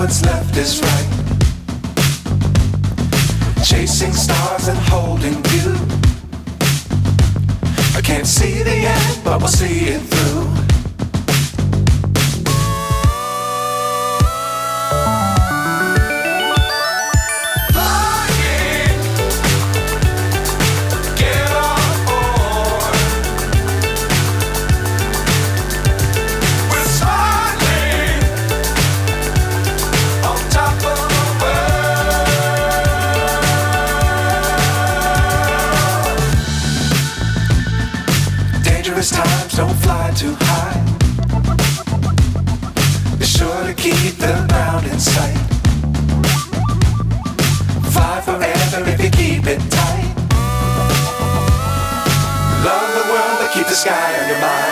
what's left is right. Chasing stars and holding you. I can't see the end, but we'll see it through. Times don't fly too high. Be sure to keep the ground in sight. Fly forever if you keep it tight. Love the world, but keep the sky on your mind.